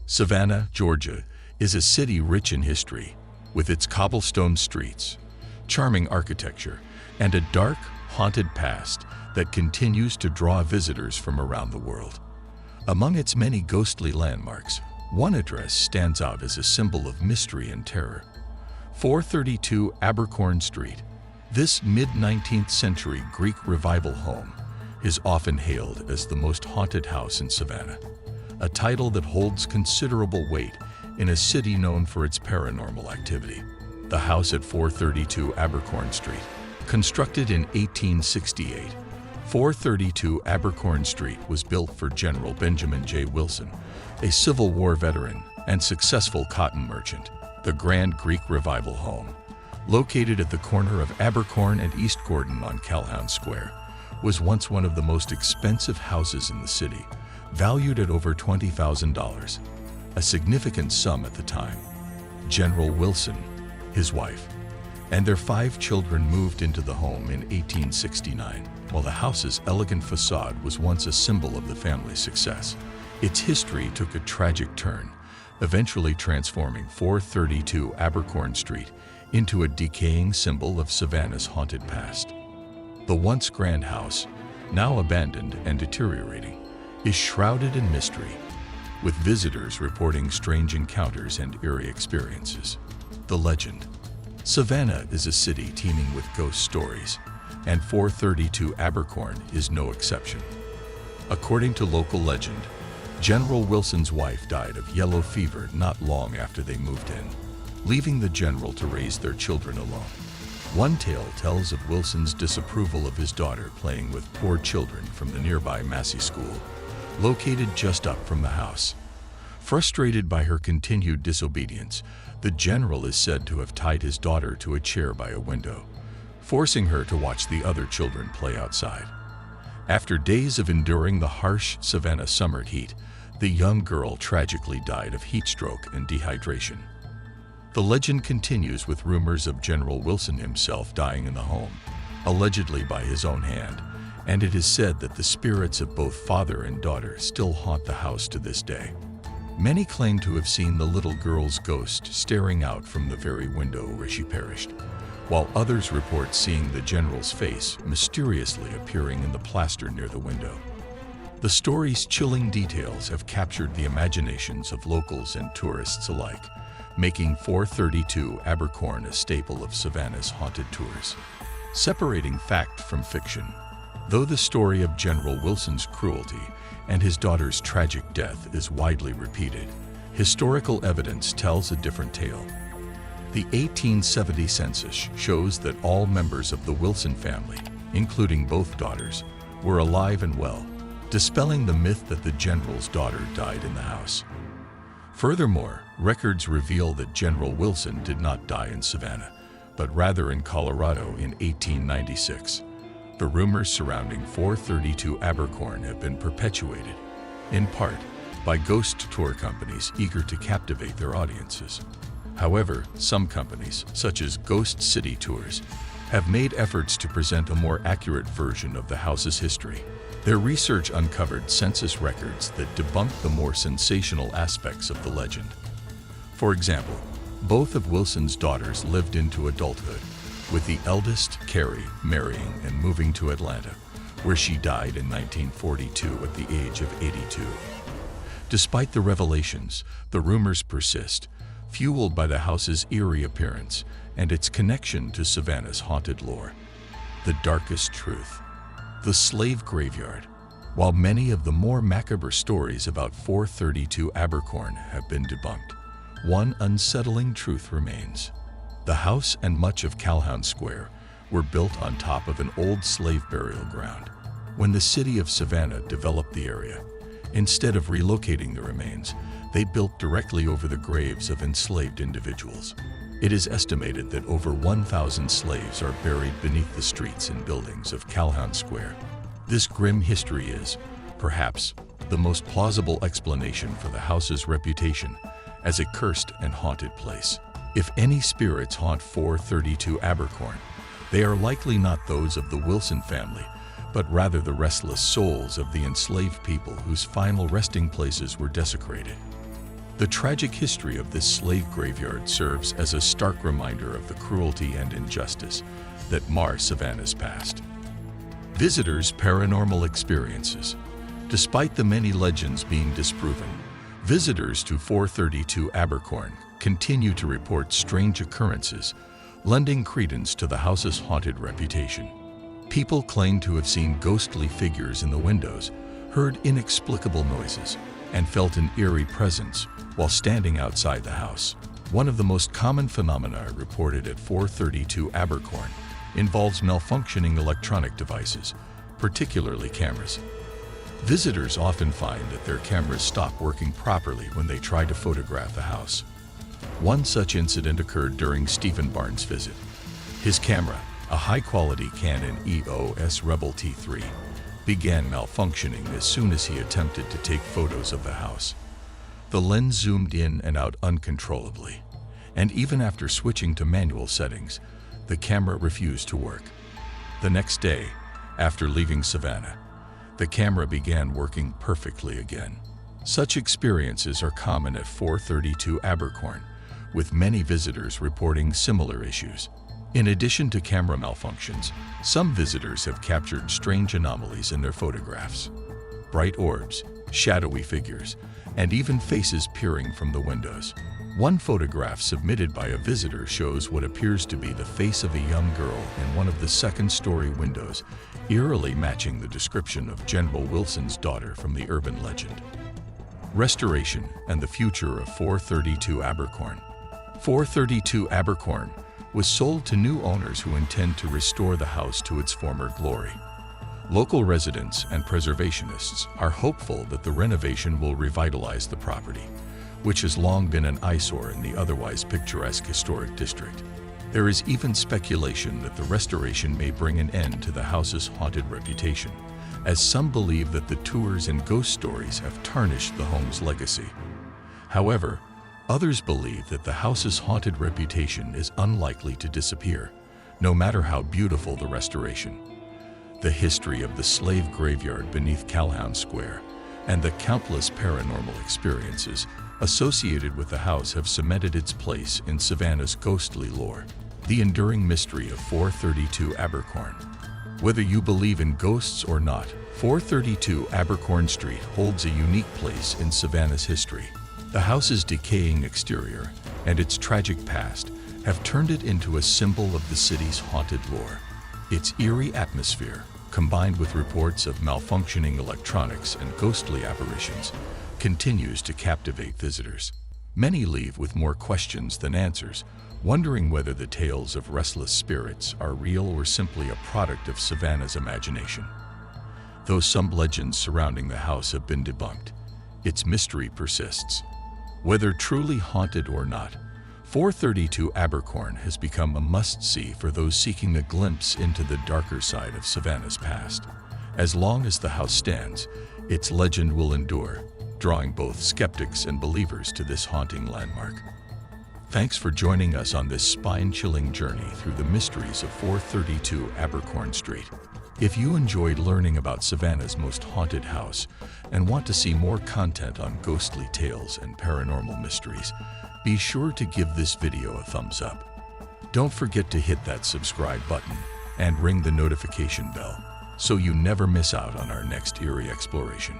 Savannah, Georgia, is a city rich in history, with its cobblestone streets, charming architecture, and a dark, haunted past that continues to draw visitors from around the world. Among its many ghostly landmarks, one address stands out as a symbol of mystery and terror. 432 Abercorn Street. This mid-19th century Greek Revival home is often hailed as the most haunted house in Savannah, a title that holds considerable weight in a city known for its paranormal activity. The house at 432 Abercorn Street, constructed in 1868, 432 Abercorn Street was built for General Benjamin J. Wilson, a Civil War veteran and successful cotton merchant. The Grand Greek Revival home, located at the corner of Abercorn and East Gordon on Calhoun Square, was once one of the most expensive houses in the city, valued at over $20,000, a significant sum at the time. General Wilson, his wife, and their 5 children moved into the home in 1869. While the house's elegant facade was once a symbol of the family's success, its history took a tragic turn, eventually transforming 432 Abercorn Street into a decaying symbol of Savannah's haunted past. The once grand house, now abandoned and deteriorating, is shrouded in mystery, with visitors reporting strange encounters and eerie experiences. The legend. Savannah is a city teeming with ghost stories, and 432 Abercorn is no exception. According to local legend, General Wilson's wife died of yellow fever not long after they moved in, leaving the general to raise their children alone. One tale tells of Wilson's disapproval of his daughter playing with poor children from the nearby Massey School, located just up from the house. Frustrated by her continued disobedience, the general is said to have tied his daughter to a chair by a window, forcing her to watch the other children play outside. After days of enduring the harsh Savannah summer heat, the young girl tragically died of heat stroke and dehydration. The legend continues with rumors of General Wilson himself dying in the home, allegedly by his own hand, and it is said that the spirits of both father and daughter still haunt the house to this day. Many claim to have seen the little girl's ghost staring out from the very window where she perished, while others report seeing the general's face mysteriously appearing in the plaster near the window. The story's chilling details have captured the imaginations of locals and tourists alike, making 432 Abercorn a staple of Savannah's haunted tours. Separating fact from fiction. Though the story of General Wilson's cruelty and his daughter's tragic death is widely repeated, historical evidence tells a different tale. The 1870 census shows that all members of the Wilson family, including both daughters, were alive and well, dispelling the myth that the general's daughter died in the house. Furthermore, records reveal that General Wilson did not die in Savannah, but rather in Colorado in 1896. The rumors surrounding 432 Abercorn have been perpetuated, in part, by ghost tour companies eager to captivate their audiences. However, some companies, such as Ghost City Tours, have made efforts to present a more accurate version of the house's history. Their research uncovered census records that debunked the more sensational aspects of the legend. For example, both of Wilson's daughters lived into adulthood, with the eldest, Carrie, marrying and moving to Atlanta, where she died in 1942 at the age of 82. Despite the revelations, the rumors persist, fueled by the house's eerie appearance and its connection to Savannah's haunted lore. The darkest truth. The slave graveyard. While many of the more macabre stories about 432 Abercorn have been debunked, one unsettling truth remains. The house and much of Calhoun Square were built on top of an old slave burial ground. When the city of Savannah developed the area, instead of relocating the remains, they built directly over the graves of enslaved individuals. It is estimated that over 1,000 slaves are buried beneath the streets and buildings of Calhoun Square. This grim history is, perhaps, the most plausible explanation for the house's reputation as a cursed and haunted place. If any spirits haunt 432 Abercorn, they are likely not those of the Wilson family, but rather the restless souls of the enslaved people whose final resting places were desecrated. The tragic history of this slave graveyard serves as a stark reminder of the cruelty and injustice that mar Savannah's past. Visitors' paranormal experiences. Despite the many legends being disproven, visitors to 432 Abercorn continue to report strange occurrences, lending credence to the house's haunted reputation. People claim to have seen ghostly figures in the windows, heard inexplicable noises, and felt an eerie presence while standing outside the house. One of the most common phenomena reported at 432 Abercorn involves malfunctioning electronic devices, particularly cameras. Visitors often find that their cameras stop working properly when they try to photograph the house. One such incident occurred during Stephen Barnes' visit. His camera, a high-quality Canon EOS Rebel T3, began malfunctioning as soon as he attempted to take photos of the house. The lens zoomed in and out uncontrollably, and even after switching to manual settings, the camera refused to work. The next day, after leaving Savannah, the camera began working perfectly again. Such experiences are common at 432 Abercorn, with many visitors reporting similar issues. In addition to camera malfunctions, some visitors have captured strange anomalies in their photographs. Bright orbs, shadowy figures, and even faces peering from the windows. One photograph submitted by a visitor shows what appears to be the face of a young girl in one of the second-story windows, eerily matching the description of General Wilson's daughter from the urban legend. Restoration and the future of 432 Abercorn. 432 Abercorn was sold to new owners who intend to restore the house to its former glory. Local residents and preservationists are hopeful that the renovation will revitalize the property, which has long been an eyesore in the otherwise picturesque historic district. There is even speculation that the restoration may bring an end to the house's haunted reputation, as some believe that the tours and ghost stories have tarnished the home's legacy. However, others believe that the house's haunted reputation is unlikely to disappear, no matter how beautiful the restoration. The history of the slave graveyard beneath Calhoun Square and the countless paranormal experiences associated with the house have cemented its place in Savannah's ghostly lore. The enduring mystery of 432 Abercorn. Whether you believe in ghosts or not, 432 Abercorn Street holds a unique place in Savannah's history. The house's decaying exterior and its tragic past have turned it into a symbol of the city's haunted lore. Its eerie atmosphere, combined with reports of malfunctioning electronics and ghostly apparitions, continues to captivate visitors. Many leave with more questions than answers, wondering whether the tales of restless spirits are real or simply a product of Savannah's imagination. Though some legends surrounding the house have been debunked, its mystery persists. Whether truly haunted or not, 432 Abercorn has become a must-see for those seeking a glimpse into the darker side of Savannah's past. As long as the house stands, its legend will endure, drawing both skeptics and believers to this haunting landmark. Thanks for joining us on this spine-chilling journey through the mysteries of 432 Abercorn Street. If you enjoyed learning about Savannah's most haunted house and want to see more content on ghostly tales and paranormal mysteries, be sure to give this video a thumbs up. Don't forget to hit that subscribe button and ring the notification bell so you never miss out on our next eerie exploration.